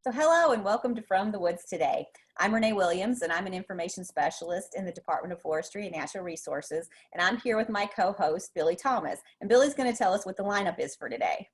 So hello and welcome to From the Woods Today. I'm Renee Williams and I'm an information specialist in the Department of Forestry and Natural Resources, and I'm here with my co-host Billy Thomas, and Billy's going to tell us what the lineup is for today.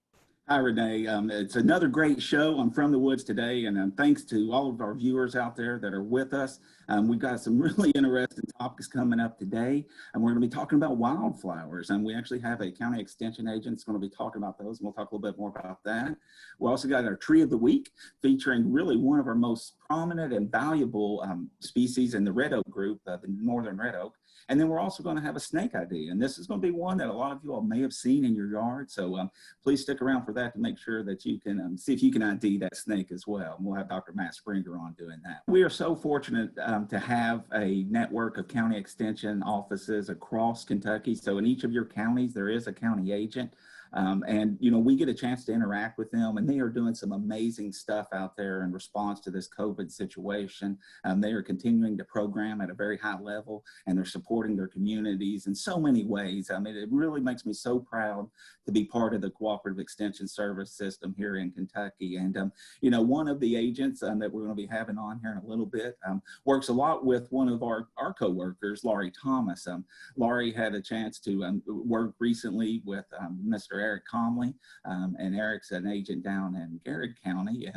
Hi, Renee. It's another great show on From the Woods Today, and thanks to all of our viewers out there that are with us. We've got some really interesting topics coming up today, and we're going to be talking about wildflowers, and we actually have a county extension agent that's going to be talking about those, and we'll talk a little bit more about that. We also got our Tree of the Week, featuring really one of our most prominent and valuable species in the red oak group, the northern red oak. And then we're also going to have a snake ID, and this is going to be one that a lot of you all may have seen in your yard. So please stick around for that to make sure that you can see if you can ID that snake as well. And we'll have Dr. Matt Springer on doing that. We are so fortunate to have a network of county extension offices across Kentucky. So in each of your counties, there is a county agent. And, you know, we get a chance to interact with them, and they are doing some amazing stuff out there in response to this COVID situation. They are continuing to program at a very high level, and they're supporting their communities in so many ways. I mean, it really makes me so proud to be part of the Cooperative Extension Service system here in Kentucky. And, you know, one of the agents that we're going to be having on here in a little bit works a lot with one of our co-workers, Laurie Thomas. Laurie had a chance to work recently with Mr. Eric Comley, and Eric's an agent down in Garrett County.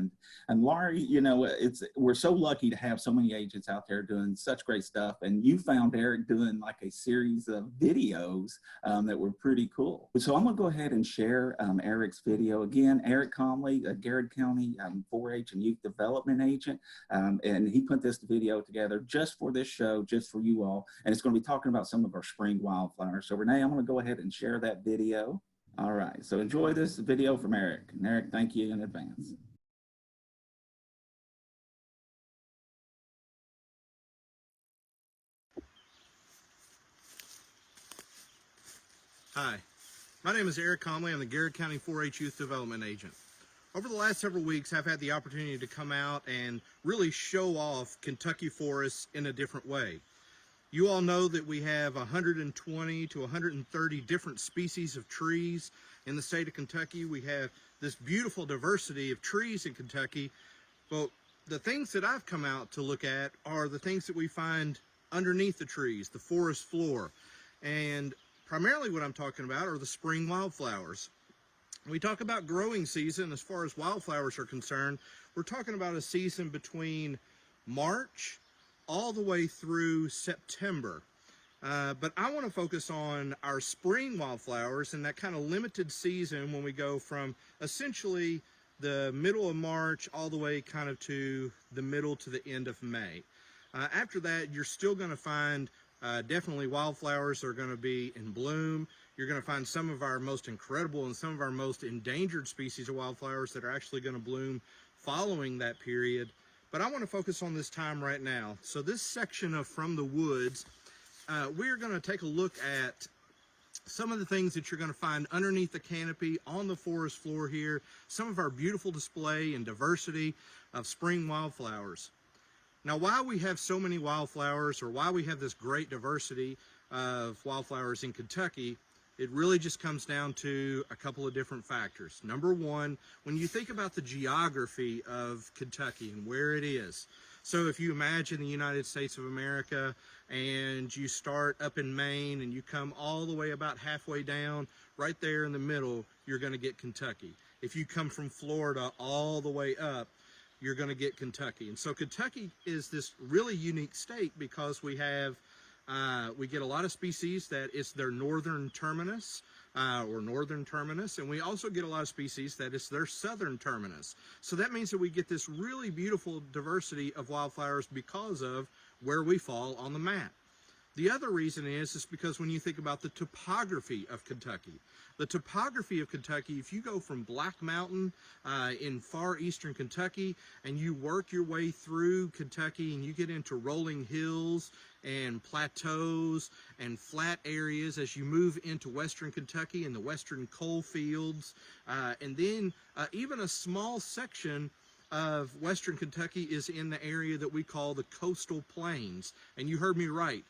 And Laurie, you know, we're so lucky to have so many agents out there doing such great stuff. And you found Eric doing like a series of videos that were pretty cool. So I'm gonna go ahead and share Eric's video. Again, Eric Comley, a Garrett County 4-H and youth development agent, and he put this video together just for this show, just for you all. And it's gonna be talking about some of our spring wildflowers. So Renee, I'm gonna go ahead and share that video. All right, so enjoy this video from Eric. And Eric, thank you in advance. Hi, my name is Eric Comley. I'm the Garrett County 4-H Youth Development Agent. Over the last several weeks, I've had the opportunity to come out and really show off Kentucky forests in a different way. You all know that we have 120 to 130 different species of trees in the state of Kentucky. We have this beautiful diversity of trees in Kentucky. But the things that I've come out to look at are the things that we find underneath the trees, the forest floor. And primarily what I'm talking about are the spring wildflowers. When we talk about growing season, as far as wildflowers are concerned, we're talking about a season between March all the way through September. But I want to focus on our spring wildflowers and that kind of limited season when we go from essentially the middle of March all the way kind of to the middle to the end of May. After that, you're still going to find definitely wildflowers that are going to be in bloom. You're going to find some of our most incredible and some of our most endangered species of wildflowers that are actually going to bloom following that period. But I want to focus on this time right now. So this section of From the Woods, we're going to take a look at some of the things that you're going to find underneath the canopy on the forest floor here, some of our beautiful display and diversity of spring wildflowers. Now, why we have so many wildflowers, or why we have this great diversity of wildflowers in Kentucky, it really just comes down to a couple of different factors. Number one, when you think about the geography of Kentucky and where it is. So if you imagine the United States of America and you start up in Maine and you come all the way about halfway down, right there in the middle, you're going to get Kentucky. If you come from Florida all the way up, you're going to get Kentucky. And so Kentucky is this really unique state because we have we get a lot of species that it's their northern terminus, and we also get a lot of species that it's their southern terminus. So that means that we get this really beautiful diversity of wildflowers because of where we fall on the map. The other reason is because when you think about the topography of Kentucky, if you go from Black Mountain in far eastern Kentucky and you work your way through Kentucky and you get into rolling hills and plateaus and flat areas as you move into western Kentucky and the western coal fields, and then even a small section of western Kentucky is in the area that we call the coastal plains. And you heard me right,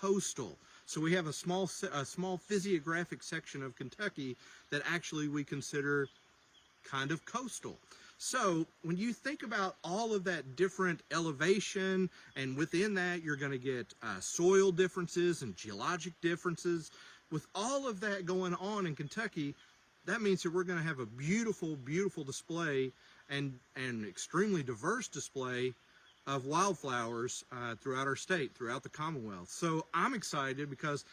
coastal. So we have a small physiographic section of Kentucky that actually we consider kind of coastal. So when you think about all of that different elevation, and within that you're going to get soil differences and geologic differences, with all of that going on in Kentucky, that means that we're going to have a beautiful, beautiful display and extremely diverse display of wildflowers throughout our state, throughout the Commonwealth. So I'm excited because,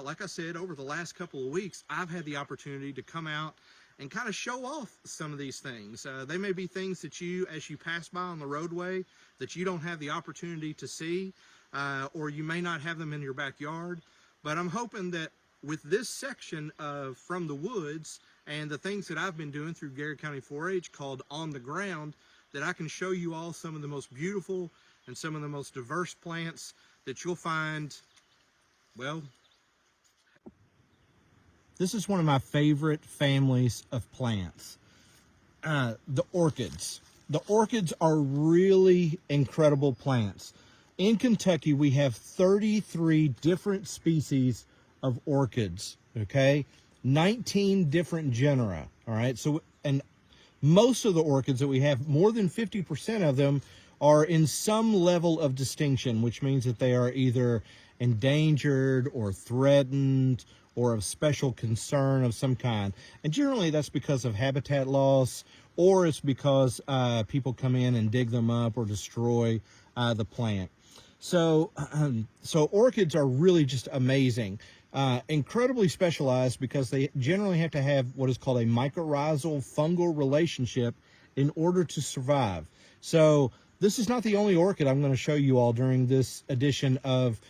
like I said, over the last couple of weeks, I've had the opportunity to come out and kind of show off some of these things. They may be things that you, as you pass by on the roadway, that you don't have the opportunity to see, or you may not have them in your backyard. But I'm hoping that with this section of From the Woods and the things that I've been doing through Garrett County 4-H called On the Ground, that I can show you all some of the most beautiful and some of the most diverse plants that you'll find, well, this is one of my favorite families of plants, the orchids. The orchids are really incredible plants. In Kentucky, we have 33 different species of orchids, okay? 19 different genera, all right? So, and most of the orchids that we have, more than 50% of them are in some level of distinction, which means that they are either endangered or threatened or of special concern of some kind. And generally that's because of habitat loss, or it's because people come in and dig them up or destroy the plant. So orchids are really just amazing. Incredibly specialized because they generally have to have what is called a mycorrhizal fungal relationship in order to survive. So this is not the only orchid I'm going to show you all during this edition of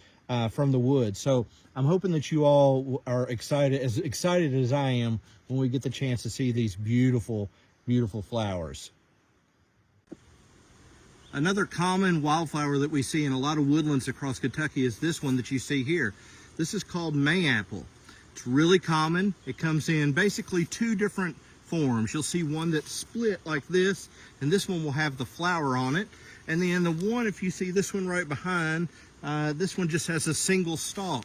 From the Woods. So I'm hoping that you all are excited as I am when we get the chance to see these beautiful, beautiful flowers. Another common wildflower that we see in a lot of woodlands across Kentucky is this one that you see here. This is called mayapple. It's really common. It comes in basically two different forms. You'll see one that's split like this, and this one will have the flower on it. And then the one, if you see this one right behind, this one just has a single stalk.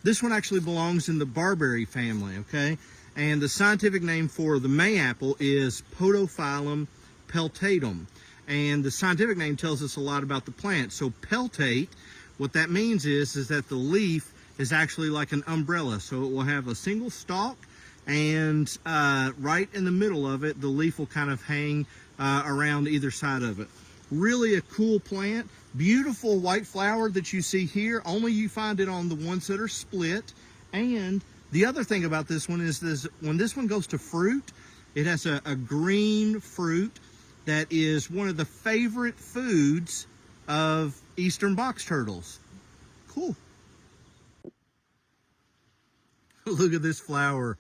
This one actually belongs in the barberry family, okay? And the scientific name for the mayapple is Podophyllum peltatum. And the scientific name tells us a lot about the plant. So peltate, what that means is that the leaf is actually like an umbrella. So it will have a single stalk, and right in the middle of it, the leaf will kind of hang around either side of it. Really a cool plant. Beautiful white flower that you see here. Only you find it on the ones that are split. And the other thing about this one is this: when this one goes to fruit, it has a green fruit that is one of the favorite foods of eastern box turtles. Cool. Look at this flower.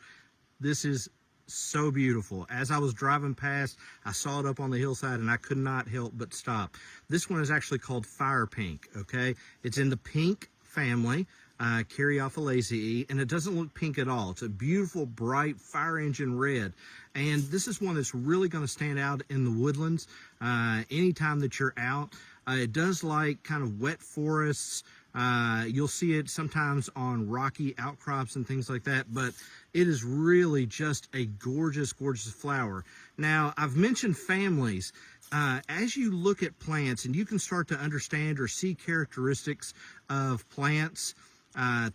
This is so beautiful. As I was driving past, I saw it up on the hillside and I could not help but stop. This one is actually called fire pink, okay? It's in the pink family, Caryophyllaceae, and it doesn't look pink at all. It's a beautiful, bright, fire engine red. And this is one that's really going to stand out in the woodlands anytime that you're out. It does like kind of wet forests. You'll see it sometimes on rocky outcrops and things like that, but it is really just a gorgeous, gorgeous flower. Now, I've mentioned families. As you look at plants and you can start to understand or see characteristics of plants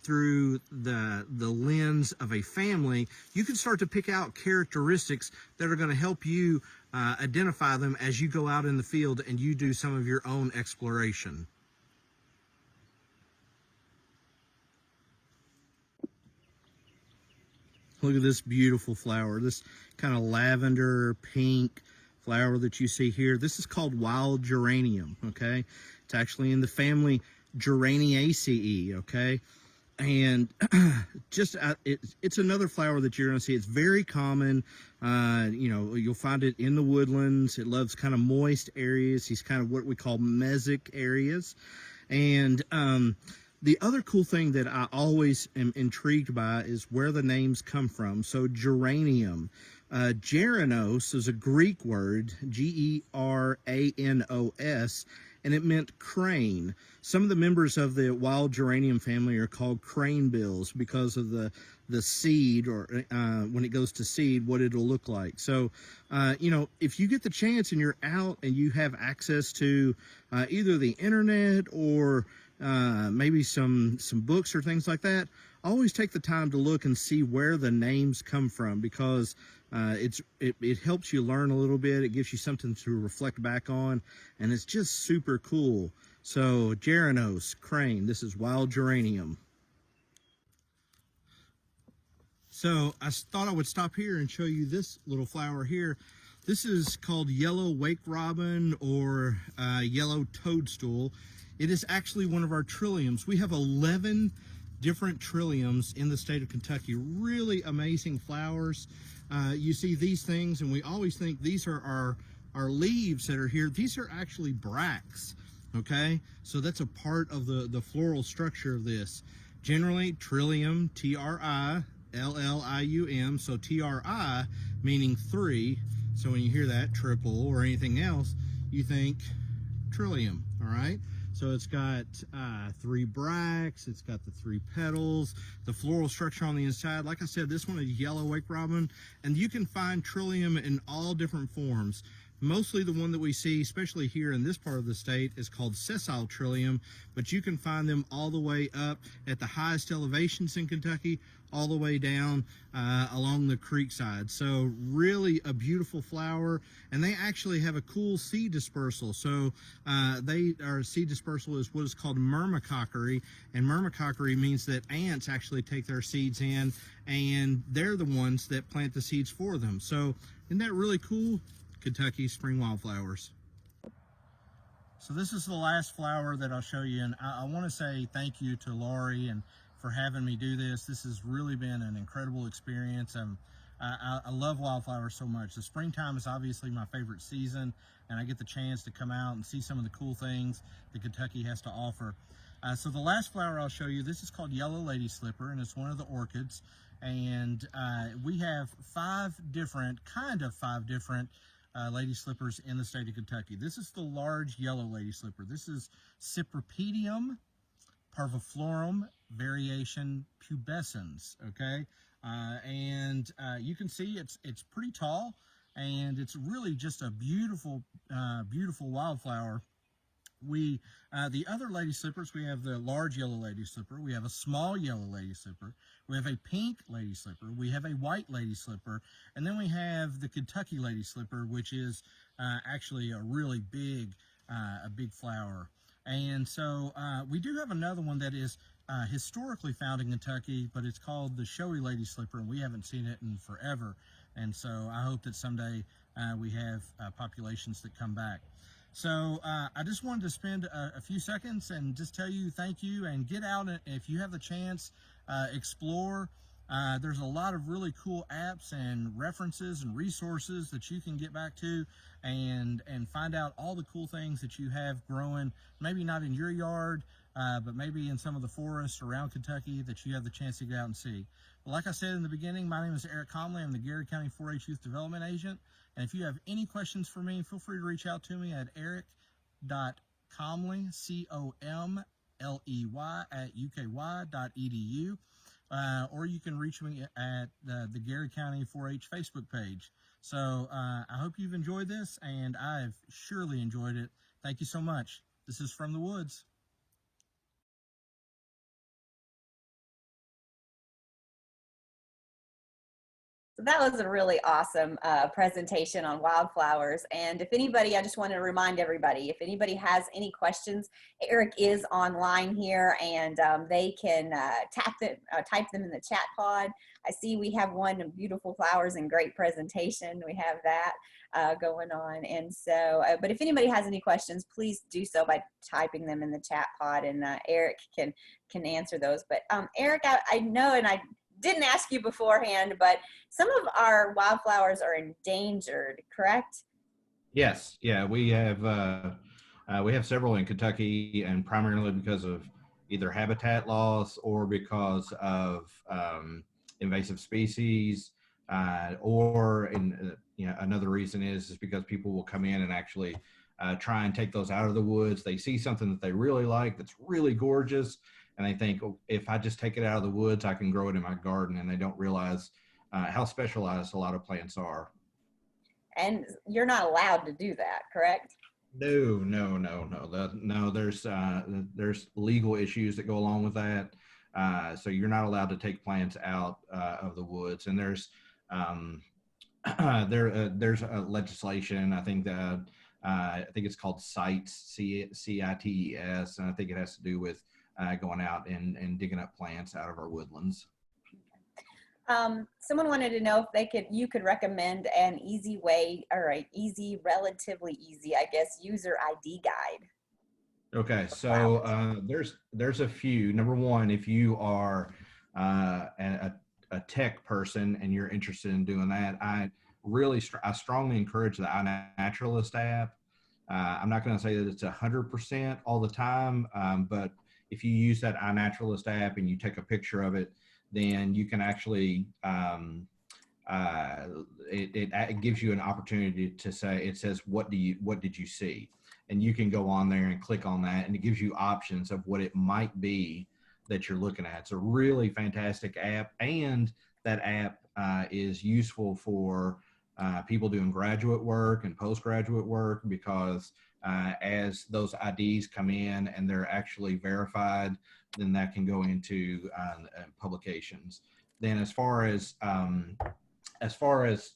through the lens of a family, you can start to pick out characteristics that are going to help you identify them as you go out in the field and you do some of your own exploration. Look at this beautiful flower, this kind of lavender pink flower that you see here. This is called wild geranium, okay? It's actually in the family Geraniaceae, okay? And just it's another flower that you're going to see. It's very common. You know, you'll find it in the woodlands. It loves kind of moist areas. These kind of what we call mesic areas. And the other cool thing that I always am intrigued by is where the names come from. So geranium, geranos is a Greek word, G-E-R-A-N-O-S, and it meant crane. Some of the members of the wild geranium family are called cranebills because of the the seed, or when it goes to seed, what it'll look like. So, if you get the chance and you're out and you have access to either the internet or maybe some books or things like that, always take the time to look and see where the names come from, because it helps you learn a little bit. It gives you something to reflect back on, and it's just super cool. So Geranos, crane, this is wild geranium. So I thought I would stop here and show you this little flower here. This is called yellow wake robin, or yellow toadstool. It is actually one of our trilliums. We have 11 different trilliums in the state of Kentucky. Really amazing flowers. You see these things and we always think these are our leaves that are here. These are actually bracts, okay? So that's a part of the floral structure of this. Generally, trillium, Trillium, so tri meaning 3. So when you hear that, triple or anything else, you think trillium, all right? So it's got 3 bracts, it's got the 3 petals, the floral structure on the inside. Like I said, this one is yellow wake robin, and you can find trillium in all different forms. Mostly the one that we see, especially here in this part of the state, is called sessile trillium, but you can find them all the way up at the highest elevations in Kentucky, all the way down along the creek side. So really a beautiful flower, and they actually have a cool seed dispersal. So our seed dispersal is what is called myrmecockery, and myrmecockery means that ants actually take their seeds in, and they're the ones that plant the seeds for them. So isn't that really cool? Kentucky spring wildflowers. So this is the last flower that I'll show you, and I want to say thank you to Laurie and for having me do this. This has really been an incredible experience. I love wildflowers so much. The springtime is obviously my favorite season, and I get the chance to come out and see some of the cool things that Kentucky has to offer. So the last flower I'll show you, this is called yellow lady slipper, and it's one of the orchids. And we have 5 different lady slippers in the state of Kentucky. This is the large yellow lady slipper. This is Cypripedium parviflorum variation pubescens, okay? You can see it's pretty tall, and it's really just a beautiful, beautiful wildflower. The other lady slippers, we have the large yellow lady slipper, we have a small yellow lady slipper, we have a pink lady slipper, we have a white lady slipper, and then we have the Kentucky lady slipper, which is actually a really big, a big flower. And so we do have another one that is historically found in Kentucky, but it's called the showy lady slipper, and we haven't seen it in forever. And so I hope that someday we have populations that come back. So I just wanted to spend a few seconds and just tell you thank you, and get out, and if you have the chance, explore. There's a lot of really cool apps and references and resources that you can get back to and find out all the cool things that you have growing, maybe not in your yard, but maybe in some of the forests around Kentucky that you have the chance to get out and see. But like I said in the beginning, my name is Eric Comley. I'm the Garrett County 4-H Youth Development Agent. And if you have any questions for me, feel free to reach out to me at eric.comley, C-O-M-L-E-Y, @uky.edu. Or you can reach me at the Garrett County 4-H Facebook page. So I hope you've enjoyed this, and I've surely enjoyed it. Thank you so much. This is From the Woods. So that was a really awesome presentation on wildflowers. And if anybody, I just want to remind everybody, if anybody has any questions, Eric is online here, and they can type them in the chat pod. I see we have one, beautiful flowers and great presentation. We have that going on. And so, but if anybody has any questions, please do so by typing them in the chat pod, and Eric can answer those. But Eric, I know, and I didn't ask you beforehand, but some of our wildflowers are endangered, correct? Yes, yeah, we have several in Kentucky, and primarily because of either habitat loss or because of invasive species, or another reason is because people will come in and actually try and take those out of the woods. They see something that they really like that's really gorgeous, and they think, oh, if I just take it out of the woods, I can grow it in my garden, and they don't realize how specialized a lot of plants are. And you're not allowed to do that, correct? No, no, no, no. No, there's legal issues that go along with that. So you're not allowed to take plants out of the woods, and there's legislation. I think it's called CITES, CITES, and I think it has to do with going out and digging up plants out of our woodlands. Someone wanted to know if you could recommend an easy way, or an relatively easy, I guess, user ID guide. Okay, so there's a few. Number one, if you are a tech person and you're interested in doing that, I strongly encourage the iNaturalist app. I'm not going to say that it's 100% all the time, but if you use that iNaturalist app and you take a picture of it, then you can actually it gives you an opportunity to say, it says, what did you see? And you can go on there and click on that, and it gives you options of what it might be that you're looking at. It's a really fantastic app, and that app is useful for people doing graduate work and postgraduate work, because as those IDs come in and they're actually verified, then that can go into publications. Then as far as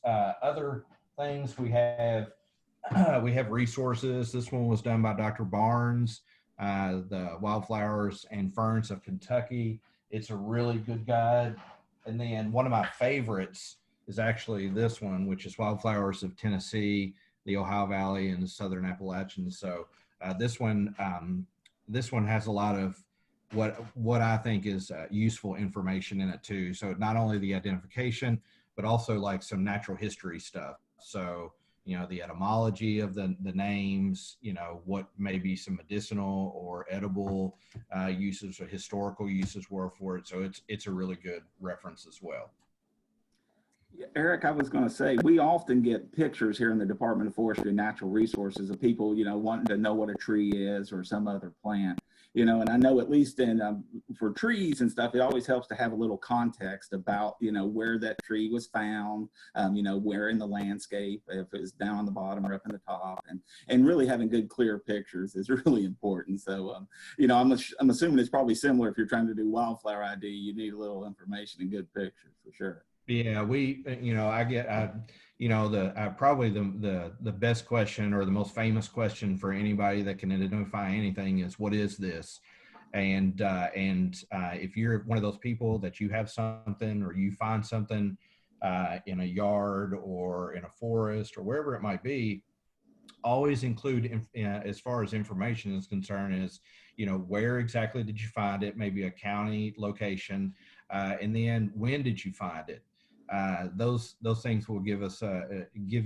other things, we have resources. This one was done by Dr. Barnes, the Wildflowers and Ferns of Kentucky. It's a really good guide. And then one of my favorites is actually this one, which is Wildflowers of Tennessee, the Ohio Valley, and the Southern Appalachians. So this one has a lot of what I think is useful information in it too. So not only the identification, but also like some natural history stuff. So, the etymology of the names, what maybe some medicinal or edible uses or historical uses were for it. So it's a really good reference as well. Eric, I was going to say, we often get pictures here in the Department of Forestry and Natural Resources of people, wanting to know what a tree is or some other plant, and I know at least for trees and stuff, it always helps to have a little context about, where that tree was found, where in the landscape, if it was down on the bottom or up in the top, and really having good, clear pictures is really important. So, I'm assuming it's probably similar if you're trying to do wildflower ID, you need a little information and good pictures for sure. Yeah, probably the best question, or the most famous question for anybody that can identify anything, is, what is this? And if you're one of those people that you have something, or you find something in a yard or in a forest or wherever it might be, always include, as far as information is concerned, is, where exactly did you find it? Maybe a county location, and then when did you find it? Those things will give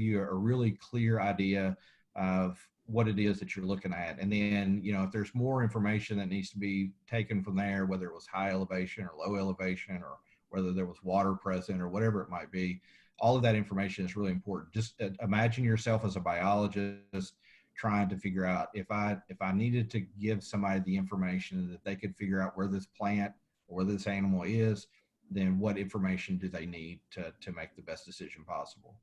you a really clear idea of what it is that you're looking at. And then, if there's more information that needs to be taken from there, whether it was high elevation or low elevation, or whether there was water present or whatever it might be, all of that information is really important. Just imagine yourself as a biologist trying to figure out, if I needed to give somebody the information that they could figure out where this plant or where this animal is, then what information do they need to make the best decision possible?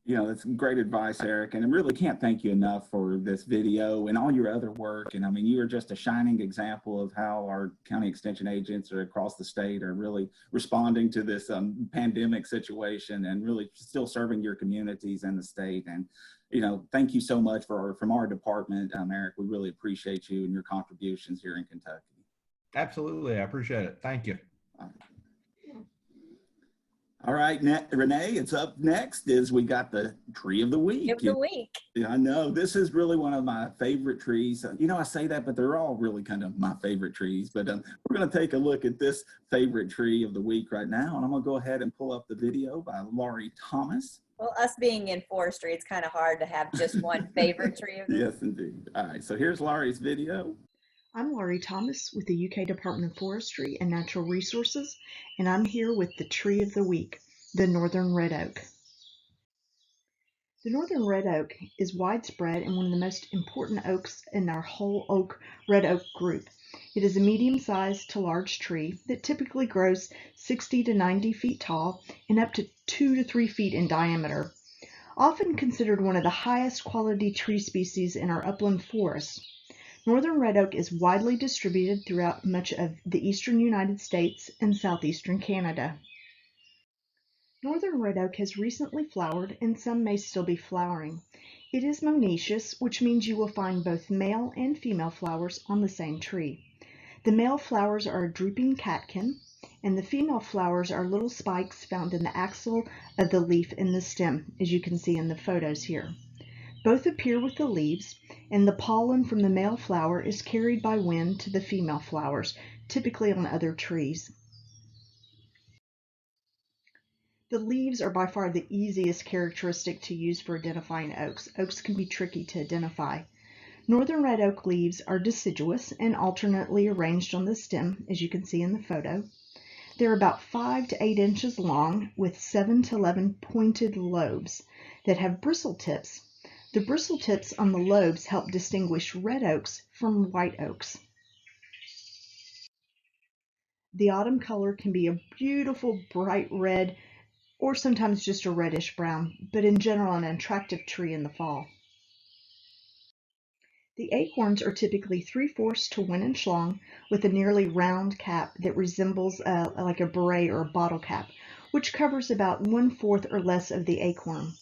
That's great advice, Eric. And I really can't thank you enough for this video and all your other work. And I mean, you are just a shining example of how our county extension agents across the state are really responding to this pandemic situation, and really still serving your communities and the state. And, thank you so much from our department, Eric. We really appreciate you and your contributions here in Kentucky. Absolutely. I appreciate it. Thank you. All right, Renee, it's up next is we got the tree of the week. Yeah, I know this is really one of my favorite trees. I say that, but they're all really kind of my favorite trees. But we're going to take a look at this favorite tree of the week right now. And I'm going to go ahead and pull up the video by Laurie Thomas. Well, us being in forestry, it's kind of hard to have just one favorite tree of the week. Yes, indeed. All right, so here's Laurie's video. I'm Laurie Thomas with the UK Department of Forestry and Natural Resources, and I'm here with the tree of the week, the Northern Red Oak. The Northern Red Oak is widespread and one of the most important oaks in our whole red oak group. It is a medium-sized to large tree that typically grows 60 to 90 feet tall and up to 2 to 3 feet in diameter. Often considered one of the highest quality tree species in our upland forests. Northern red oak is widely distributed throughout much of the eastern United States and southeastern Canada. Northern red oak has recently flowered and some may still be flowering. It is monoecious, which means you will find both male and female flowers on the same tree. The male flowers are a drooping catkin, and the female flowers are little spikes found in the axil of the leaf and the stem, as you can see in the photos here. Both appear with the leaves, and the pollen from the male flower is carried by wind to the female flowers, typically on other trees. The leaves are by far the easiest characteristic to use for identifying oaks. Oaks can be tricky to identify. Northern red oak leaves are deciduous and alternately arranged on the stem, as you can see in the photo. They're about 5 to 8 inches long with 7 to 11 pointed lobes that have bristle tips. The bristle tips on the lobes help distinguish red oaks from white oaks. The autumn color can be a beautiful bright red or sometimes just a reddish brown, but in general an attractive tree in the fall. The acorns are typically 3/4 to 1 inch long with a nearly round cap that resembles like a beret or a bottle cap, which covers about 1/4 or less of the acorn.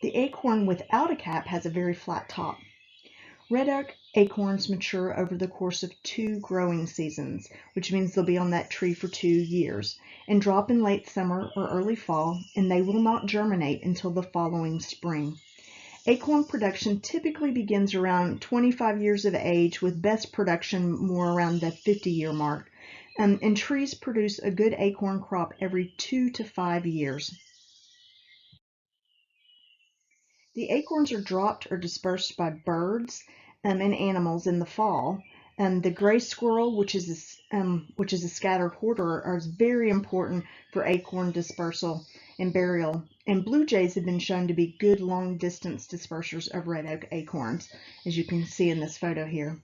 The acorn without a cap has a very flat top. Red oak acorns mature over the course of 2 growing seasons, which means they'll be on that tree for 2 years, and drop in late summer or early fall, and they will not germinate until the following spring. Acorn production typically begins around 25 years of age, with best production more around the 50-year mark, and trees produce a good acorn crop every 2 to 5 years. The acorns are dropped or dispersed by birds and animals in the fall. The gray squirrel, which is a scattered hoarder, is very important for acorn dispersal and burial. And blue jays have been shown to be good long-distance dispersers of red oak acorns, as you can see in this photo here.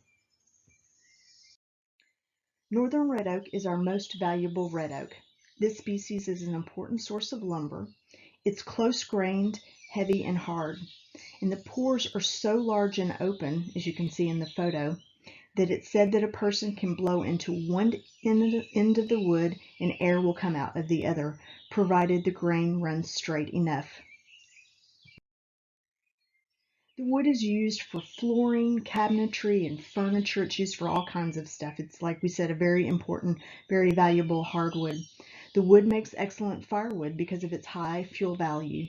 Northern red oak is our most valuable red oak. This species is an important source of lumber. It's close-grained, heavy, and hard. And the pores are so large and open, as you can see in the photo, that it's said that a person can blow into one end of the wood and air will come out of the other, provided the grain runs straight enough. The wood is used for flooring, cabinetry, and furniture. It's used for all kinds of stuff. It's, like we said, a very important, very valuable hardwood. The wood makes excellent firewood because of its high fuel value.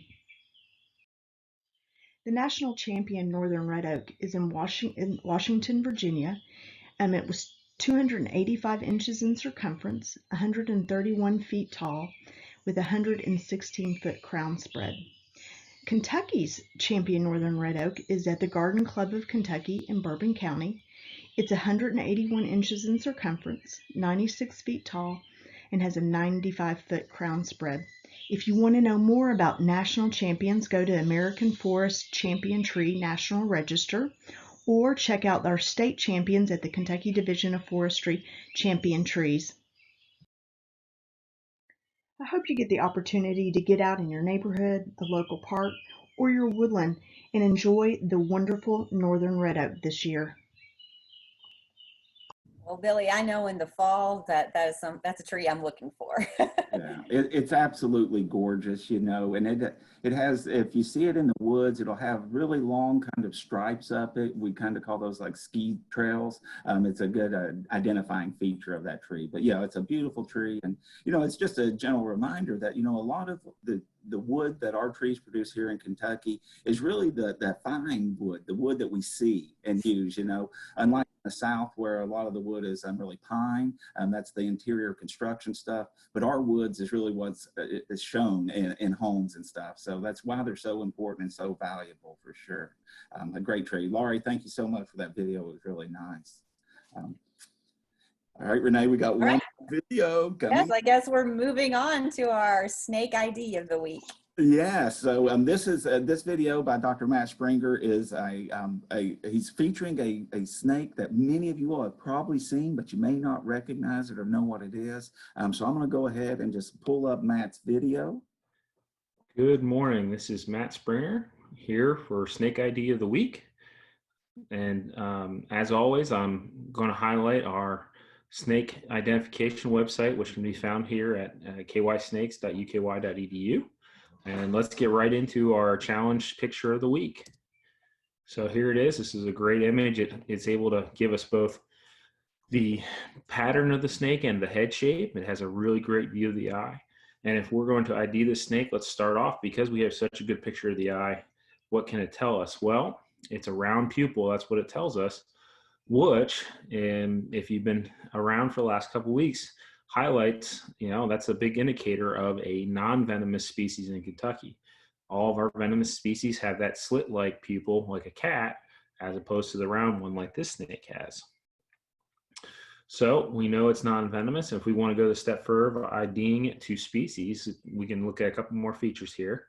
The national champion northern red oak is in Washington, Virginia. It was 285 inches in circumference, 131 feet tall, with a 116-foot crown spread. Kentucky's champion northern red oak is at the Garden Club of Kentucky in Bourbon County. It's 181 inches in circumference, 96 feet tall, and has a 95-foot crown spread. If you want to know more about national champions, go to American Forest Champion Tree National Register, or check out our state champions at the Kentucky Division of Forestry Champion Trees. I hope you get the opportunity to get out in your neighborhood, a local park, or your woodland and enjoy the wonderful northern red oak this year. Well, Billy, I know in the fall that's a tree I'm looking for. Yeah, it's absolutely gorgeous, you know, and it has, if you see it in the woods, it'll have really long kind of stripes up it. We kind of call those like ski trails. It's a good identifying feature of that tree. But yeah, it's a beautiful tree, and you know, it's just a general reminder that, you know, a lot of the wood that our trees produce here in Kentucky is really that fine wood, the wood that we see and use, you know, unlike the South where a lot of the wood is really pine, that's the interior construction stuff, but our woods is really what's is shown in homes and stuff. So that's why they're so important and so valuable for sure. A great tree. Laurie, thank you so much for that video. It was really nice. All right, Renee, we got one video coming. Yes, I guess we're moving on to our snake ID of the week. Yeah, so this video by Dr. Matt Springer is he's featuring a snake that many of you all have probably seen, but you may not recognize it or know what it is. So I'm going to go ahead and just pull up Matt's video. Good morning. This is Matt Springer here for Snake ID of the Week. And as always, I'm going to highlight our snake identification website, which can be found here at kysnakes.uky.edu. And let's get right into our challenge picture of the week. So here it is. This is a great image. It's able to give us both the pattern of the snake and the head shape. It has a really great view of the eye. And if we're going to ID the snake, let's start off because we have such a good picture of the eye. What can it tell us? Well, it's a round pupil. That's what it tells us, which, if you've been around for the last couple of weeks, highlights, that's a big indicator of a non-venomous species in Kentucky. All of our venomous species have that slit-like pupil like a cat, as opposed to the round one like this snake has. So we know it's non-venomous. If we want to go the step further, IDing it to species, we can look at a couple more features here.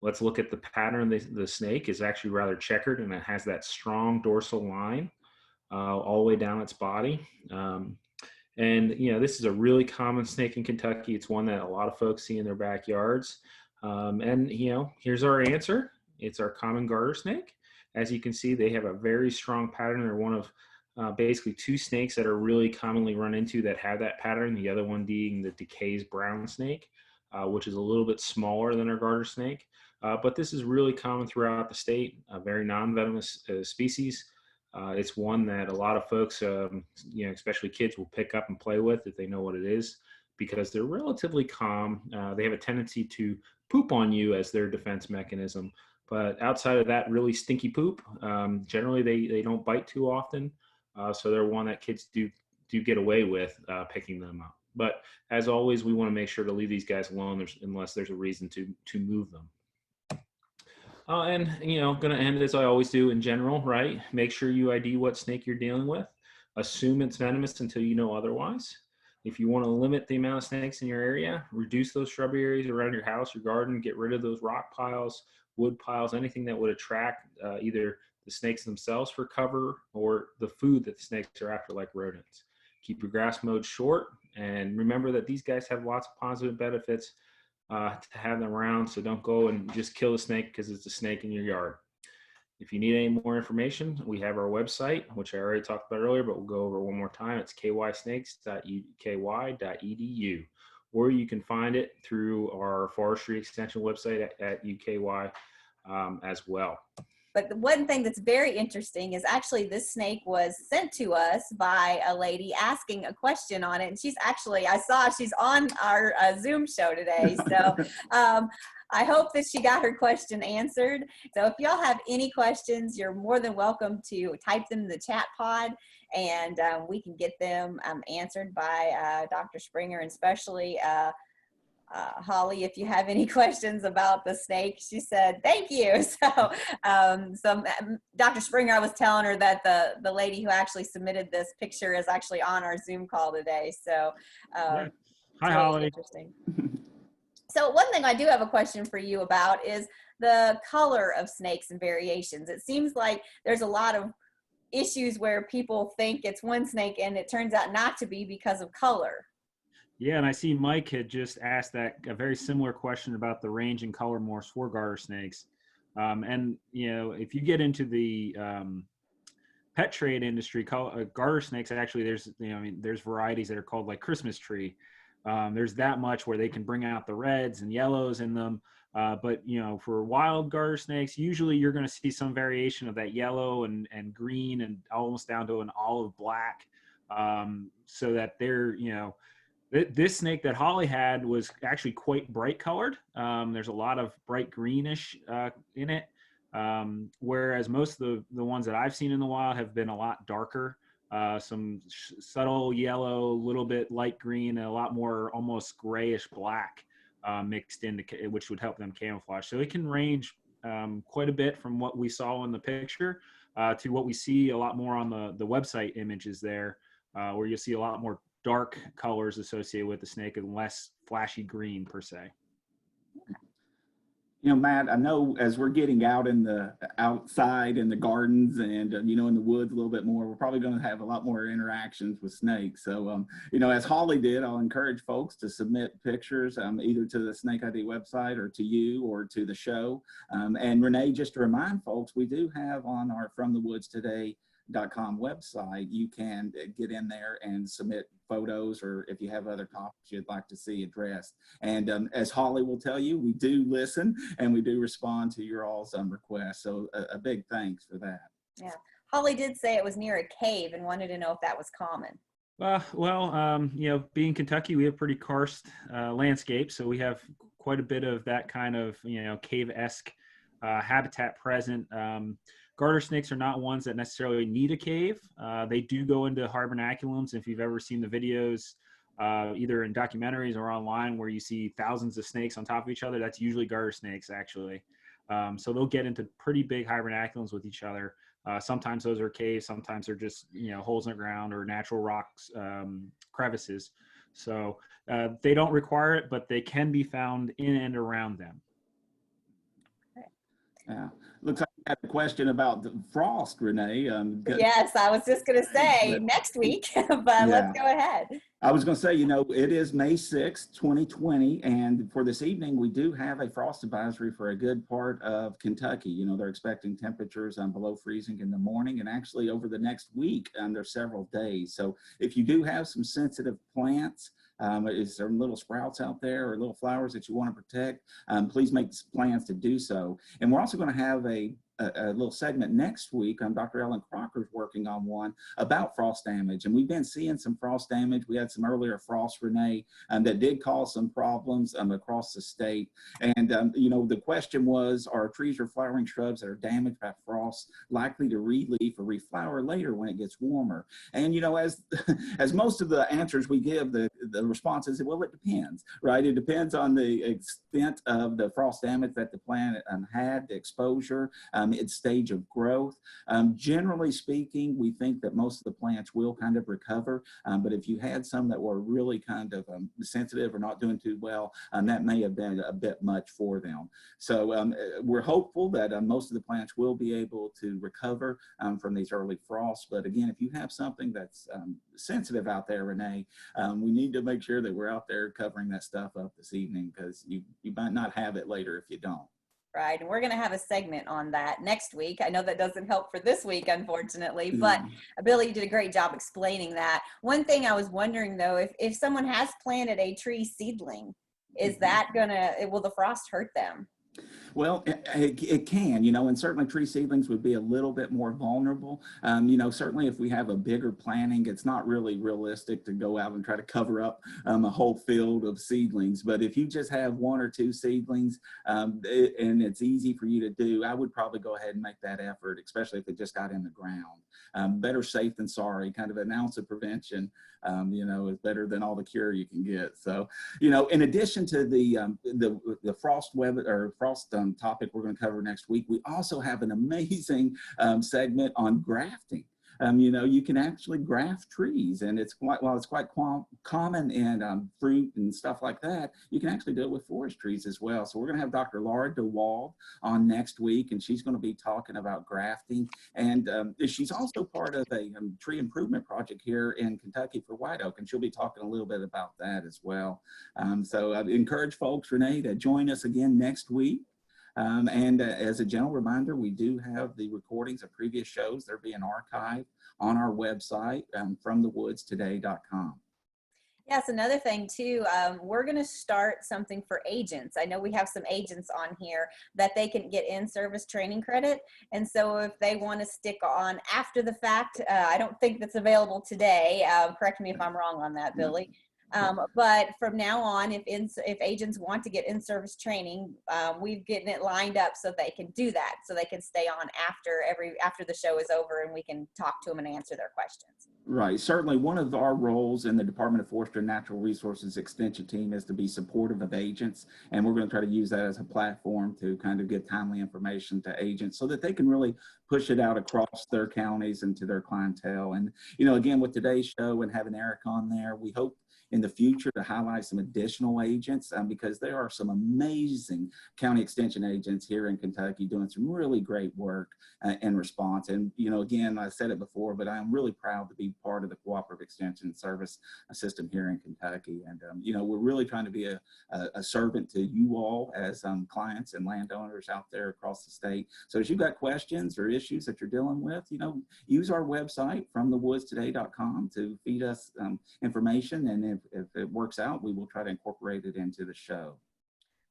Let's look at the pattern. The snake is actually rather checkered, and it has that strong dorsal line all the way down its body. And this is a really common snake in Kentucky. It's one that a lot of folks see in their backyards. And here's our answer. It's our common garter snake. As you can see, they have a very strong pattern. They're one of basically two snakes that are really commonly run into that have that pattern. The other one being the DeKay's brown snake, which is a little bit smaller than our garter snake. But this is really common throughout the state, a very non-venomous species. It's one that a lot of folks, especially kids, will pick up and play with if they know what it is, because they're relatively calm. They have a tendency to poop on you as their defense mechanism. But outside of that really stinky poop, generally they don't bite too often. So they're one that kids do get away with picking them up. But as always, we want to make sure to leave these guys alone unless there's a reason to move them. And going to end as I always do in general, right? Make sure you ID what snake you're dealing with. Assume it's venomous until you know otherwise. If you want to limit the amount of snakes in your area, reduce those shrubbery areas around your house, your garden, get rid of those rock piles, wood piles, anything that would attract either the snakes themselves for cover or the food that the snakes are after, like rodents. Keep your grass mowed short, and remember that these guys have lots of positive benefits to have them around, so don't go and just kill a snake because it's a snake in your yard. If you need any more information, we have our website, which I already talked about earlier, but we'll go over one more time. It's kysnakes.uky.edu, or you can find it through our Forestry Extension website at UKY as well. But the one thing that's very interesting is actually this snake was sent to us by a lady asking a question on it. And she's actually, she's on our Zoom show today. So I hope that she got her question answered. So if y'all have any questions, you're more than welcome to type them in the chat pod, and we can get them answered by Dr. Springer, and especially Holly, if you have any questions about the snake. She said, thank you. So Dr. Springer, I was telling her that the lady who actually submitted this picture is actually on our Zoom call today. So Hi, really Holly. Interesting. So one thing I do have a question for you about is the color of snakes and variations. It seems like there's a lot of issues where people think it's one snake and it turns out not to be because of color. Yeah, and I see Mike had just asked a very similar question about the range and color morphs for garter snakes. And if you get into the pet trade industry, garter snakes, actually there's varieties that are called like Christmas tree. There's that much where they can bring out the reds and yellows in them. But for wild garter snakes, usually you're going to see some variation of that yellow and green and almost down to an olive black, so that they're this snake that Holly had was actually quite bright colored. There's a lot of bright greenish in it, whereas most of the ones that I've seen in the wild have been a lot darker. Some subtle yellow, a little bit light green, and a lot more almost grayish black mixed in, which would help them camouflage. So it can range quite a bit from what we saw in the picture to what we see a lot more on the website images there, where you'll see a lot more dark colors associated with the snake and less flashy green per se. You know, Matt, I know as we're getting out in the outside in the gardens and, you know, in the woods a little bit more, we're probably going to have a lot more interactions with snakes. So, you know, as Holly did, I'll encourage folks to submit pictures either to the Snake ID website or to you or to the show. And Renee, just to remind folks, we do have on our FromTheWoodsToday.com website, you can get in there and submit photos, or if you have other topics you'd like to see addressed. And as Holly will tell you, we do listen and we do respond to your all's requests. So a big thanks for that. Yeah. Holly did say it was near a cave and wanted to know if that was common. You know, being Kentucky, we have pretty karst landscape, so we have quite a bit of that kind of, you know, cave-esque habitat present. Garter snakes are not ones that necessarily need a cave. They do go into hibernaculums. If you've ever seen the videos, either in documentaries or online, where you see thousands of snakes on top of each other, that's usually garter snakes, actually. So they'll get into pretty big hibernaculums with each other. Sometimes those are caves, sometimes they're just, you know, holes in the ground or natural rocks, crevices. So they don't require it, but they can be found in and around them. Yeah. Looks like I had a question about the frost, Renee. Yes, I was just going to say next week, but let's go ahead. I was going to say, you know, it is May 6th, 2020, and for this evening, we do have a frost advisory for a good part of Kentucky. You know, they're expecting temperatures below freezing in the morning, and actually over the next week, there's several days. So if you do have some sensitive plants, is there little sprouts out there or little flowers that you want to protect, please make plans to do so. And we're also going to have a little segment next week. Dr. Ellen Crocker's working on one about frost damage, and we've been seeing some frost damage. We had some earlier frost, Renee, that did cause some problems across the state. And you know, the question was, are trees or flowering shrubs that are damaged by frost likely to re-leaf or reflower later when it gets warmer? And you know, as most of the answers we give, the response is, well, it depends, right? It depends on the extent of the frost damage that the plant had, the exposure, its stage of growth. Generally speaking, we think that most of the plants will kind of recover, but if you had some that were really kind of sensitive or not doing too well, that may have been a bit much for them. So we're hopeful that most of the plants will be able to recover from these early frosts. But again, if you have something that's sensitive out there, Renee, we need to make sure that we're out there covering that stuff up this evening, because you might not have it later if you don't. Right, and we're going to have a segment on that next week. I know that doesn't help for this week, unfortunately, but Billy, you did a great job explaining that. One thing I was wondering, though, if someone has planted a tree seedling, is that will the frost hurt them? Well, it can, you know, and certainly tree seedlings would be a little bit more vulnerable. You know, certainly if we have a bigger planting, it's not really realistic to go out and try to cover up a whole field of seedlings. But if you just have one or two seedlings and it's easy for you to do, I would probably go ahead and make that effort, especially if it just got in the ground. Better safe than sorry, kind of an ounce of prevention, you know, is better than all the cure you can get. So, you know, in addition to the frost topic we're going to cover next week, we also have an amazing segment on grafting. You know, you can actually graft trees, and while it's quite common in fruit and stuff like that, you can actually do it with forest trees as well. So we're going to have Dr. Laura DeWald on next week, and she's going to be talking about grafting. And she's also part of a tree improvement project here in Kentucky for white oak, and she'll be talking a little bit about that as well. So I encourage folks, Renee, to join us again next week. And as a general reminder, we do have the recordings of previous shows. They're being archived on our website, FromTheWoodsToday.com. Yes, another thing too, we're going to start something for agents. I know we have some agents on here that they can get in-service training credit. And so if they want to stick on after the fact, I don't think that's available today. Correct me if I'm wrong on that, Billy. But from now on, if agents want to get in-service training, we've getting it lined up so they can do that, so they can stay on after the show is over, and we can talk to them and answer their questions. Right. Certainly one of our roles in the Department of Forestry and Natural Resources Extension Team is to be supportive of agents. And we're going to try to use that as a platform to kind of get timely information to agents so that they can really push it out across their counties and to their clientele. And, you know, again, with today's show and having Eric on there, we hope in the future to highlight some additional agents because there are some amazing county extension agents here in Kentucky doing some really great work in response. And, you know, again, I said it before, but I'm really proud to be part of the Cooperative Extension Service system here in Kentucky. And, you know, we're really trying to be a servant to you all as clients and landowners out there across the state. So as you've got questions or issues that you're dealing with, you know, use our website, fromthewoodstoday.com, to feed us information. And if it works out, we will try to incorporate it into the show.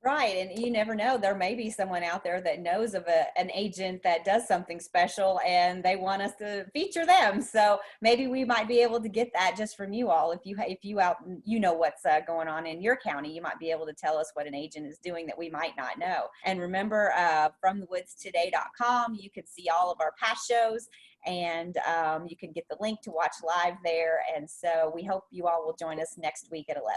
Right, and you never know, there may be someone out there that knows of an agent that does something special and they want us to feature them. So maybe we might be able to get that just from you all. If you know what's going on in your county, you might be able to tell us what an agent is doing that we might not know. And remember, fromthewoodstoday.com, you can see all of our past shows, and you can get the link to watch live there. And so we hope you all will join us next week at 11.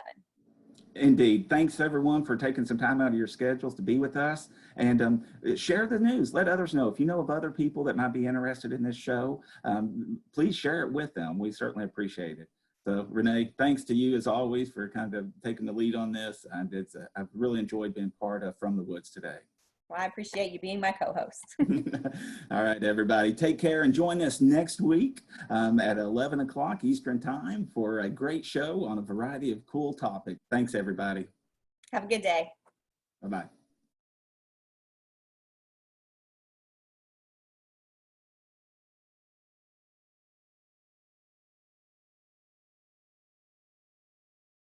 Indeed. Thanks everyone for taking some time out of your schedules to be with us, and share the news. Let others know. If you know of other people that might be interested in this show, please share it with them. We certainly appreciate it. So Renee, thanks to you as always for kind of taking the lead on this. And I've really enjoyed being part of From the Woods today. Well, I appreciate you being my co-host. All right, everybody, take care and join us next week at 11 o'clock Eastern Time for a great show on a variety of cool topics. Thanks, everybody. Have a good day. Bye-bye.